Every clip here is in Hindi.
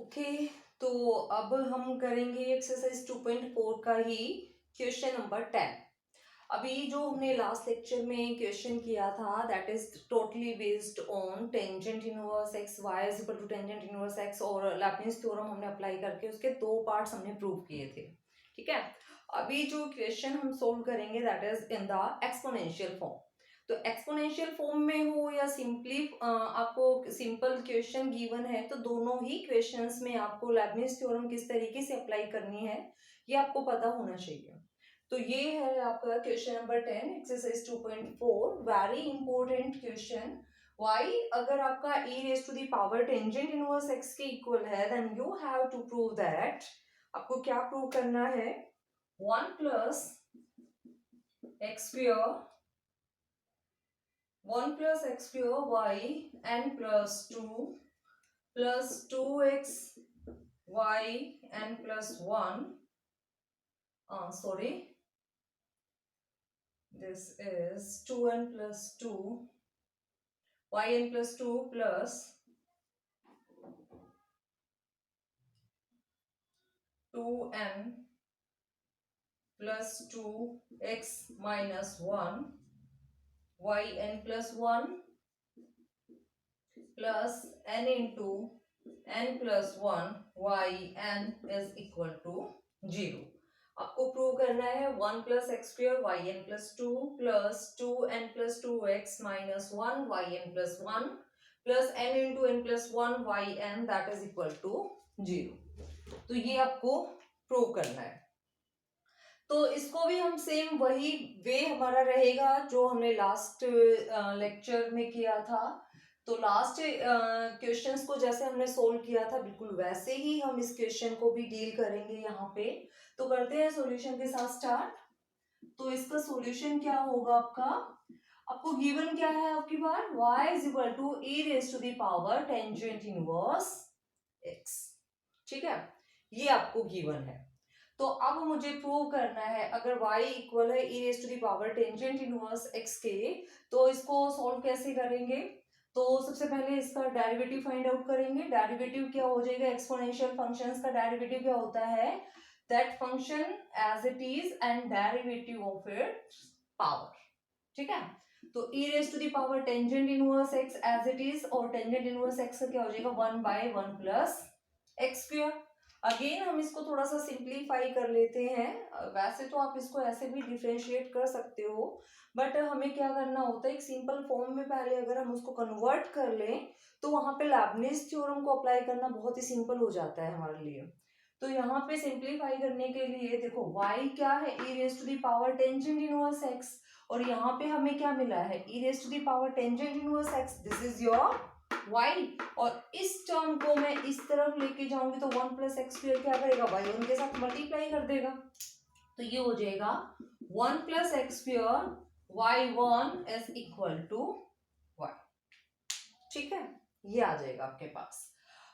ओके। तो अब हम करेंगे एक्सरसाइज 2.4 का ही क्वेश्चन नंबर 10। अभी जो हमने लास्ट लेक्चर में क्वेश्चन किया था that is totally based on tangent inverse X Y is equal to tangent inverse X और लैप्लेस थ्योरम हमने अप्लाई करके उसके दो पार्ट्स हमने प्रूव किए थे। ठीक है। अभी जो क्वेश्चन हम सोल्व करेंगे that is in the exponential form. तो एक्सपोनेंशियल फॉर्म में हो या सिंपली आपको सिंपल क्वेश्चन गिवन है तो दोनों ही क्वेश्चंस में आपको लेबनिज थ्योरम किस तरीके से अप्लाई करनी है ये आपको पता होना चाहिए। तो ये है आपका question number 10 exercise 2.4 very important question. Y अगर आपका e raise to the power tangent inverse x के इक्वल है then you have to prove that आपको क्या प्रूव करना है 1 plus x square 1 plus x square y n plus 2 plus 2x y n plus 1. Sorry, this is 2n plus 2 y n plus 2 plus 2n plus 2x minus 1 y n plus 1 plus n into n plus 1 y n is equal to 0. आपको प्रूव करना है 1 plus x square Y N plus 2 plus 2n plus 2x minus 1 Y N plus 1 plus n into N plus 1 Y N that is equal to 0। तो ये आपको प्रूव करना है। तो इसको भी हम सेम वही वे हमारा रहेगा जो हमने लास्ट लेक्चर में किया था। तो लास्ट क्वेश्चंस को जैसे हमने सोल्व किया था बिल्कुल वैसे ही हम इस क्वेश्चन को भी डील करेंगे यहाँ पे। तो करते हैं सॉल्यूशन के साथ स्टार्ट। तो इसका सॉल्यूशन क्या होगा आपको गिवन क्या है आपकी बार y is equal to e raise to the power tangent inverse x। ठीक है, ये आपको गिवन है। तो अब मुझे प्रूव करना है अगर y इक्वल है e raise to the power tangent inverse x के तो इसको सॉल्व कैसे करेंगे। तो सबसे पहले इसका डेरिवेटिव फाइंड आउट करेंगे। डेरिवेटिव क्या हो जाएगा, एक्सपोनेंशियल फंक्शंस का डेरिवेटिव क्या होता है that function as it is and derivative of its power. ठीक है, तो e raise to the power tangent inverse x as it is और टेंजेंट इनवर्स x का क्या हो जाएगा 1 by 1 plus x square. Again हम इसको थोड़ा सा सिंप्लीफाई कर लेते हैं। वैसे तो आप इसको ऐसे भी डिफरेंशिएट कर सकते हो बट हमें क्या करना होता है एक सिंपल फॉर्म में पहले अगर हम उसको कन्वर्ट कर लें तो वहां पे लेबनिज थ्योरम को अप्लाई करना बहुत ही सिंपल हो जाता है हमारे लिए। तो यहाँ पे सिंप्लीफाई करने के लिए देखो y क्या है e raise to the power tangent inverse x और यहाँ पे हमें क्या मिला है e raise to the power tangent inverse x this is your y। और इस टर्म को मैं इस तरफ लेके जाऊंगी तो 1 प्लस एक्स स्क्वायर क्या करेगा y1 के साथ मल्टीप्लाई कर देगा। तो ये हो जाएगा 1 plus x square y1 is equal to y। ठीक है, ये आ जाएगा आपके पास।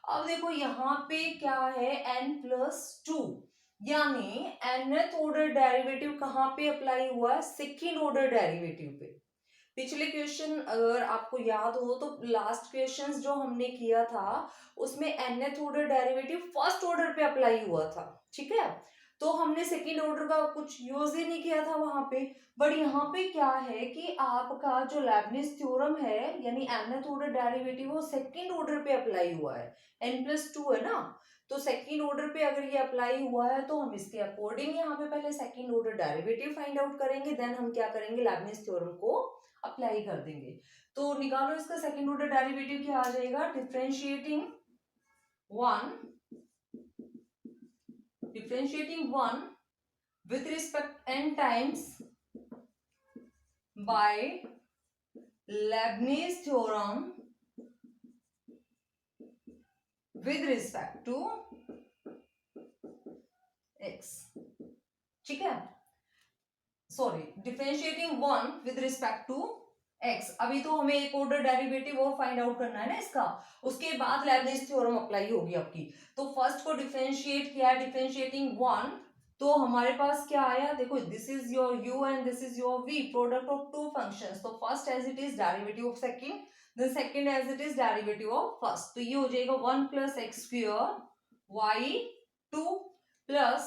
अब देखो यहाँ पे क्या है n प्लस 2 यानी nth ऑर्डर डेरिवेटिव कहाँ पे अप्लाई हुआ है सेकेंड ऑर्डर डेरिवेटिव पे। पिछले क्वेश्चन अगर आपको याद हो तो लास्ट क्वेश्चन जो हमने किया था उसमें nth order derivative first order पे अप्लाई हुआ था। ठीक है, तो हमने सेकेंड ऑर्डर का कुछ यूज ही नहीं किया था वहां पे। बट यहाँ पे क्या है कि आपका जो लेबनिज थ्योरम है यानी nth ऑर्डर डेरिवेटिव वो सेकेंड ऑर्डर पे अप्लाई हुआ है n प्लस 2 है ना। तो सेकेंड ऑर्डर पे अगर ये अप्लाई हुआ है तो हम इसके अकॉर्डिंग यहाँ पे पहले second order derivative find out करेंगे देन हम क्या करेंगे लेबनिज थ्योरम को अप्लाई कर देंगे। तो निकालो इसका सेकेंड ऑर्डर डेरिवेटिव क्या आ जाएगा differentiating one with respect n times by Leibniz theorem with respect to x। ठीक है, sorry differentiating one with respect to x। अभी तो हमें एक ऑर्डर डेरिवेटिव और फाइंड आउट करना है ना इसका, उसके बाद लेबनिज थ्योरम अप्लाई होगी आपकी। तो फर्स्ट को डिफरेंशिएट किया डिफरेंशिएटिंग वन तो हमारे पास क्या आया देखो this is your u and this is your v product of two functions. तो first as it is derivative of second then second as it is derivative of first. तो ये हो जाएगा 1 plus x square y2 plus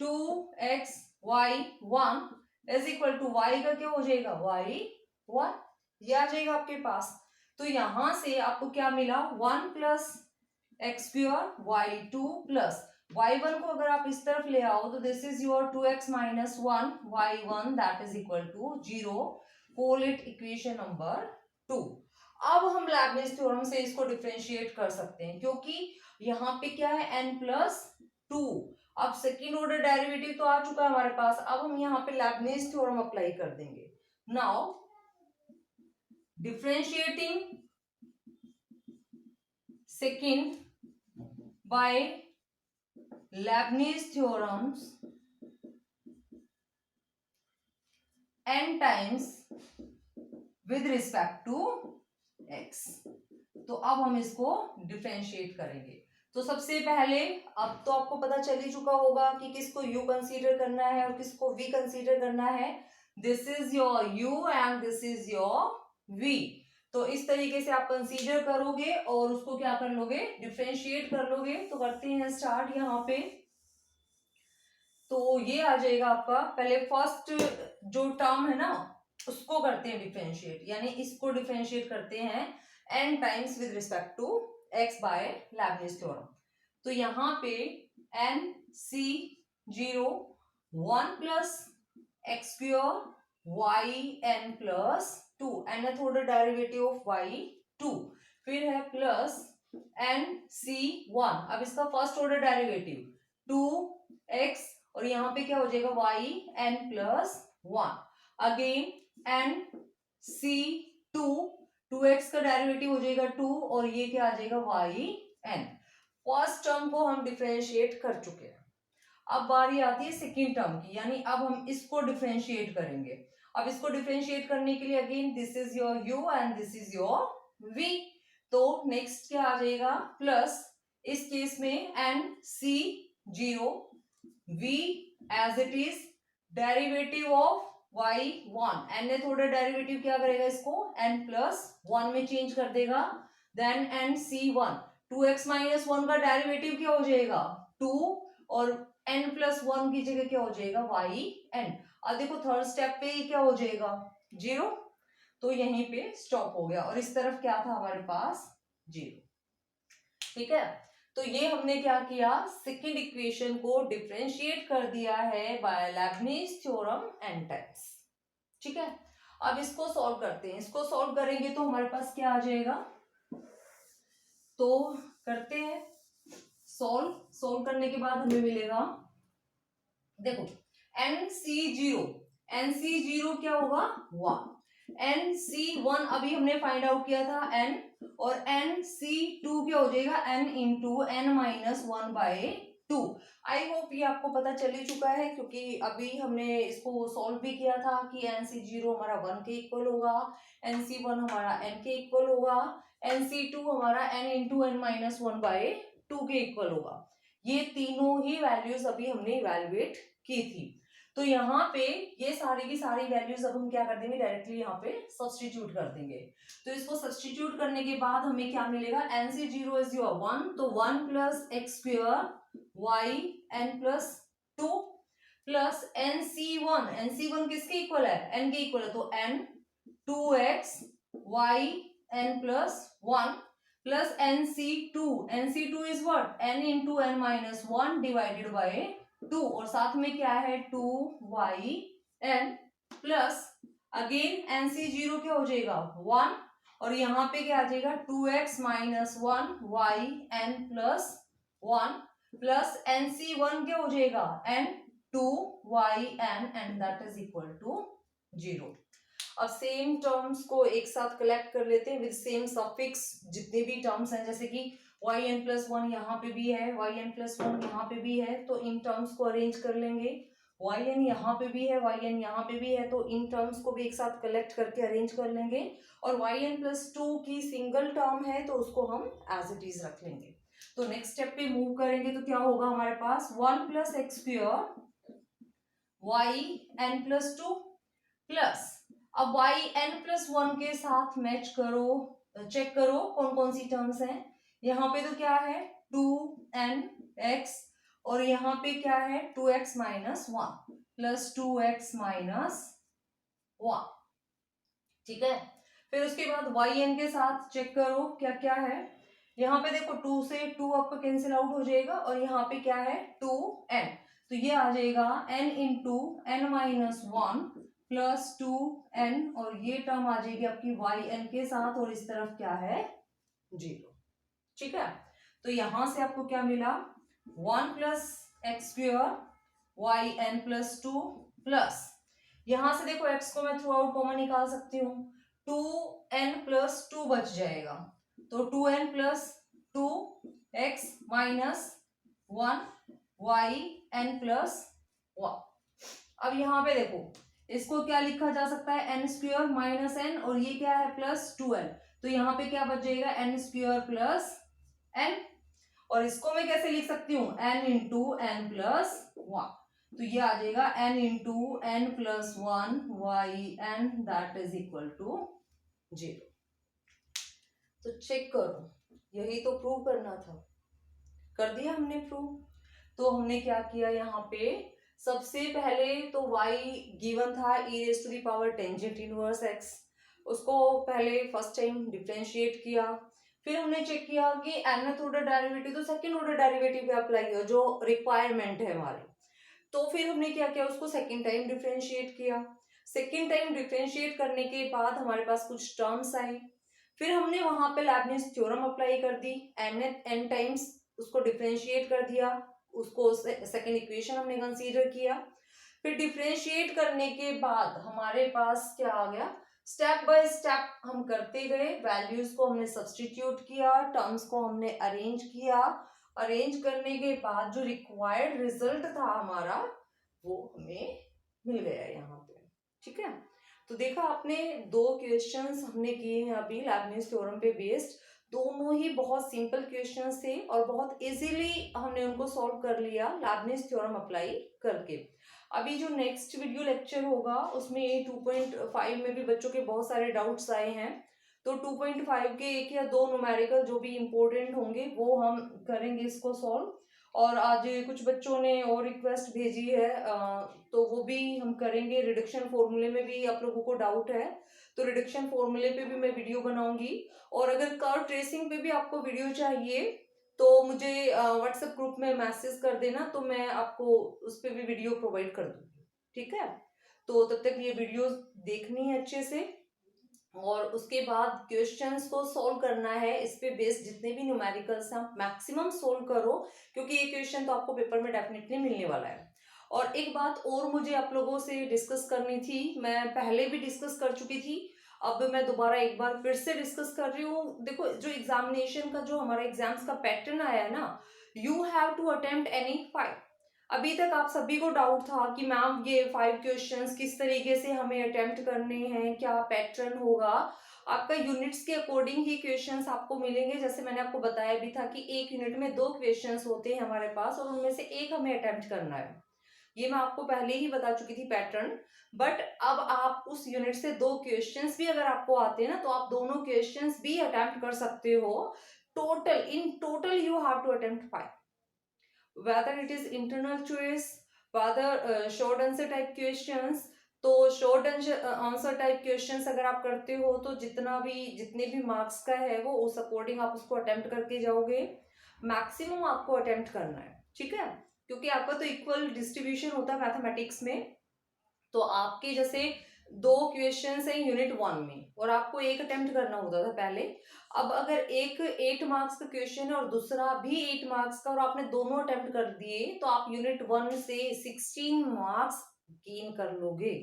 2xy1 is equal to y का क्या हो जाएगा y1, ये आ जाएगा आपके पास। तो यहां से आपको क्या मिला 1 plus x square y2 plus y1 को अगर आप इस तरफ ले आओ तो this is your 2x minus 1 y1 that is equal to 0। Call it equation number 2। अब हम लेबनिज थ्योरम से इसको डिफरेंशिएट कर सकते हैं क्योंकि यहाँ पे क्या है n प्लस 2। अब सेकेंड ऑर्डर डेरिवेटिव तो आ चुका है हमारे पास, अब हम यहाँ पे लेबनिज थ्योरम अप्लाई कर देंगे। Now differentiating second by Leibniz theorems n times with respect to x। तो अब हम इसको डिफरेंशिएट करेंगे। तो सबसे पहले अब तो आपको पता चल ही चुका होगा कि किसको u कंसीडर करना है और किसको v कंसीडर करना है। This is your u and this is your v। तो इस तरीके से आप कंसीडर करोगे और उसको क्या कर लोगे, डिफरेंशिएट कर लोगे। तो करते हैं स्टार्ट यहाँ पे। तो ये आ जाएगा आपका, पहले फर्स्ट जो टर्म है ना उसको करते हैं डिफरेंशिएट, यानी इसको डिफरेंशिएट करते हैं n times with respect to x by Leibniz theorem. तो यहाँ पे n c0 1 plus x square y n plus 2 nth order derivative of y2, फिर है प्लस nc1, अब इसका फर्स्ट ऑर्डर डेरिवेटिव 2x और यहाँ पे क्या हो जाएगा yn plus 1, again nc2 2x का डेरिवेटिव हो जाएगा 2 और ये क्या आ जाएगा yn। फर्स्ट टर्म को हम डिफरेंशिएट कर चुके हैं। अब बारी आती है सेकेंड टर्म की, यानी अब हम इसको डिफरेंशिएट करेंगे। अब इसको डिफरेंशिएट करने के लिए again this is your u and this is your v। तो नेक्स्ट क्या आ जाएगा प्लस, इस केस में nc0 v as it is derivative of y1, nth order derivative क्या करेगा इसको n प्लस 1 में चेंज कर देगा। देन nc1 2x माइनस 1 का डेरिवेटिव क्या हो जाएगा 2 और n प्लस 1 की जगह क्या हो जाएगा yn। अब देखो थर्ड स्टेप पे क्या हो जाएगा 0, तो यहीं पे स्टॉप हो गया और इस तरफ क्या था हमारे पास 0। ठीक है, तो ये हमने क्या किया, सेकंड इक्वेशन को डिफरेंशिएट कर दिया है by Leibniz theorem n times. ठीक है, अब इसको सॉल्व करते हैं। इसको सॉल्व करेंगे तो हमारे पास क्या आ जाएगा, तो करते हैं सॉल्व करने के बाद हमें मिलेगा, देखो nc0 क्या होगा 1, nc1 अभी हमने फाइंड आउट किया था n, और nc2 क्या हो जाएगा n into n minus 1 by 2। I hope ये आपको पता चल ही चुका है क्योंकि अभी हमने इसको सॉल्व भी किया था कि nc0 हमारा 1 के इक्वल होगा, nc1 हमारा n के इक्वल होगा, nc2 हमारा n into n minus 1 by 2 के इक्वल होगा। ये तीनों ही वैल्यूज अभी हमने इवैल्यूएट की थी। तो यहाँ पे ये सारी की सारी वैल्यूज अब हम क्या कर देंगे, डायरेक्टली यहाँ पे सब्स्टिट्यूट कर देंगे। तो इसको सब्स्टिट्यूट करने के बाद हमें क्या मिलेगा, nc0 इज योर 1, तो 1 plus x square yn plus 2 plus nc1 किसके इक्वल है n के इक्वल है, तो n 2x yn plus 1 plus nc2 is what n into n minus 1 divided by 2 और साथ में क्या है 2yn प्लस अगेन nc0 क्या हो जाएगा 1 और यहाँ पे क्या आ जाएगा 2x minus 1 yn plus 1 plus nc1 क्या हो जाएगा n 2yn and that is equal to 0। अब सेम टर्म्स को एक साथ कलेक्ट कर लेते हैं विद सेम सफिक्स, जितने भी टर्म्स हैं, जैसे कि yn प्लस 1 यहाँ पे भी है, yn प्लस 1 यहाँ पे भी है, तो इन टर्म्स को अरेंज कर लेंगे। yn यहाँ पे भी है, yn यहाँ पे भी है, तो इन टर्म्स को भी एक साथ कलेक्ट करके अरेंज कर लेंगे। और yn प्लस 2 की सिंगल टर्म है तो उसको हम एज इट इज रख लेंगे। तो नेक्स्ट स्टेप पे मूव करेंगे तो क्या होगा हमारे पास 1 plus x square yn plus 2 plus, अब yn प्लस 1 के साथ मैच करो, चेक करो कौन कौन सी टर्म्स हैं। यहाँ पे तो क्या है 2nx और यहाँ पे क्या है 2x minus 1 plus 2x minus 1। ठीक है, फिर उसके बाद yn के साथ चेक करो क्या क्या है। यहाँ पे देखो 2 से 2 आपका कैंसिल आउट हो जाएगा और यहाँ पे क्या है 2n, तो ये आ जाएगा n into n minus 1 plus 2n और ये टर्म आ जाएगी आपकी yn के साथ और इस तरफ क्या है 0। ठीक है, तो यहां से आपको क्या मिला 1 plus x square Y N plus 2 plus यहां से देखो x को मैं थ्रू आउट कॉमन निकाल सकती हूँ 2n प्लस 2 बच जाएगा, तो 2n plus 2 X minus 1 Y N plus 1। अब यहाँ पे देखो इसको क्या लिखा जा सकता है n स्क्वायर माइनस n और ये क्या है प्लस 2n, तो यहाँ पे क्या बच जाएगा n स्क्वायर प्लस n और इसको मैं कैसे लिख सकती हूँ n इंटू एन प्लस 1, तो ये आ जाएगा n into N plus 1 Y N that is equal to 0। तो चेक करो यही तो प्रूव करना था, कर दिया हमने प्रूव। तो हमने क्या किया यहाँ पे सबसे पहले तो y गिवन था e raise to the power tangent inverse x, उसको पहले फर्स्ट टाइम डिफरेंशिएट किया, फिर हमने चेक किया कि nth ऑर्डर डेरिवेटिव तो सेकंड ऑर्डर डेरिवेटिव पे अप्लाई किया जो रिक्वायरमेंट है हमारी, तो फिर हमने क्या किया उसको सेकंड टाइम डिफरेंशिएट किया। सेकंड टाइम डिफरेंशिएट करने के बाद हमारे पास कुछ टर्म्स आई, फिर हमने वहां पे लेबनिज थ्योरम अप्लाई कर दी, n टाइम्स उसको डिफरेंशिएट कर दिया, उसको सेकंड इक्वेशन हमने कंसीडर किया। फिर डिफरेंशिएट करने के बाद हमारे पास क्या आ गया, स्टेप बाय स्टेप हम करते गए, वैल्यूज को हमने सब्स्टिट्यूट किया, टर्म्स को हमने अरेंज किया, अरेंज करने के बाद जो रिक्वायर्ड रिजल्ट था हमारा वो हमें मिल गया यहाँ पे। ठीक है, तो देखा आपने दो क्वेश्चंस हमने किए हैं अभी लेबनिज थ्योरम पे बेस्ड, दोनों ही बहुत सिंपल क्वेश्चंस थे और बहुत इजीली हमने उनको सॉल्व कर लिया लेबनिज थ्योरम अप्लाई करके। अभी जो नेक्स्ट वीडियो लेक्चर होगा उसमें 2.5 में भी बच्चों के बहुत सारे डाउट्स आए हैं, तो 2.5 के एक या दो न्यूमेरिकल जो भी इम्पोर्टेंट होंगे वो हम करेंगे इसको सॉल्व। और आज कुछ बच्चों ने और रिक्वेस्ट भेजी है तो वो भी हम करेंगे। रिडक्शन फॉर्मूले में भी आप लोगों को डाउट है तो रिडक्शन फॉर्मूले पे भी मैं वीडियो बनाऊंगी, और अगर कर्व ट्रेसिंग पे भी आपको वीडियो चाहिए तो मुझे व्हाट्सएप ग्रुप में मैसेज कर देना, तो मैं आपको उस पर भी वीडियो प्रोवाइड कर दूंगी। ठीक है, तो तब तक ये वीडियो देखनी है अच्छे से और उसके बाद क्वेश्चंस को सॉल्व करना है, इस पे बेस्ड जितने भी न्यूमेरिकल्स हैं मैक्सिमम सॉल्व करो क्योंकि ये क्वेश्चन तो आपको पेपर में डेफिनेटली मिलने वाला है। और एक बात और मुझे आप लोगों से डिस्कस करनी थी, मैं पहले भी डिस्कस कर चुकी थी, अब मैं दोबारा एक बार फिर से डिस्कस कर रही हूँ। देखो जो एग्जामिनेशन का जो हमारा एग्जाम्स का पैटर्न आया है ना, you have to attempt any 5। अभी तक आप सभी को डाउट था कि मैम ये 5 क्वेश्चंस किस तरीके से हमें अटेम्प्ट करने हैं, क्या पैटर्न होगा। आपका यूनिट्स के अकॉर्डिंग ही क्वेश्चंस आपको मिलेंगे, जैसे मैंने आपको बताया भी था कि एक यूनिट में 2 क्वेश्चंस होते हैं हमारे पास और उनमें से एक हमें अटेम्प्ट करना है, ये मैं आपको पहले ही बता चुकी थी पैटर्न। बट अब आप उस यूनिट से 2 क्वेश्चंस भी अगर आपको आते हैं ना तो आप दोनों क्वेश्चंस भी अटेम्प्ट कर सकते हो। In total you have to attempt 5, whether it is internal choice, whether short answer type questions। तो शॉर्ट आंसर टाइप क्वेश्चंस अगर आप करते हो तो जितने भी मार्क्स का है वो उस अकॉर्डिंग आप उसको अटेम्प्ट करके जाओगे, मैक्सिमम आपको अटेम्प्ट करना है। ठीक है, क्योंकि आपका तो इक्वल डिस्ट्रीब्यूशन होता है मैथमेटिक्स में, तो आपके जैसे 2 क्वेश्चंस हैं यूनिट 1 में और आपको एक अटेम्प्ट करना होता था पहले, अब अगर एक 8 मार्क्स का क्वेश्चन है और दूसरा भी 8 मार्क्स का और आपने दोनों अटेम्प्ट कर दिए तो आप यूनिट 1 से 16 मार्क्स गेन कर लोगे,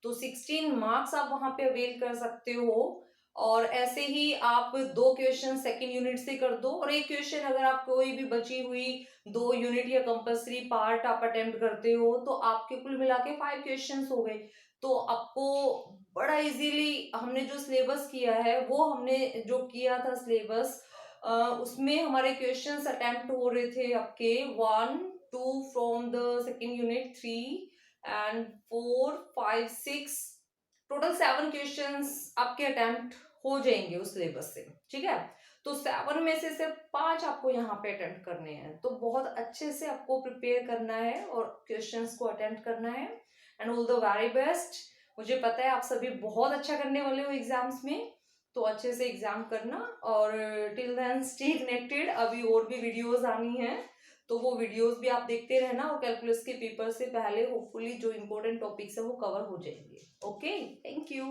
तो 16 मार्क्स आप वहां पे अवेल कर सकते हो। और ऐसे ही आप 2 क्वेश्चन सेकंड यूनिट से कर दो और एक क्वेश्चन अगर आप कोई भी बची हुई 2 यूनिट या कंपल्सरी पार्ट आप अटेम्प्ट करते हो तो आपके कुल मिला के 5 क्वेश्चन हो गए। तो आपको बड़ा इजीली हमने जो सिलेबस किया है वो हमने जो किया था सिलेबस उसमें हमारे क्वेश्चंस अटेम्प्ट हो रहे थे आपके 1 2 from the second unit 3 and 4 5 6, total 7 questions आपके अटेम्प्ट हो जाएंगे उस सिलेबस से। ठीक है, तो 7 में से सिर्फ 5 आपको यहाँ पे अटेम्प्ट करने हैं, तो बहुत अच्छे से आपको प्रिपेयर करना है और क्वेश्चंस को अटेम्प्ट करना है। And all the very best. मुझे पता है आप सभी बहुत अच्छा करने वाले हो एग्जाम्स में, तो अच्छे से एग्जाम करना। और टिल देन स्टे कनेक्टेड, अभी और भी वीडियोस आनी है, तो वो वीडियोस भी आप देखते रहना, और कैलकुलस के पेपर से पहले होपफुली जो इंपॉर्टेंट टॉपिक्स है वो कवर हो जाएंगे। Okay, thank you.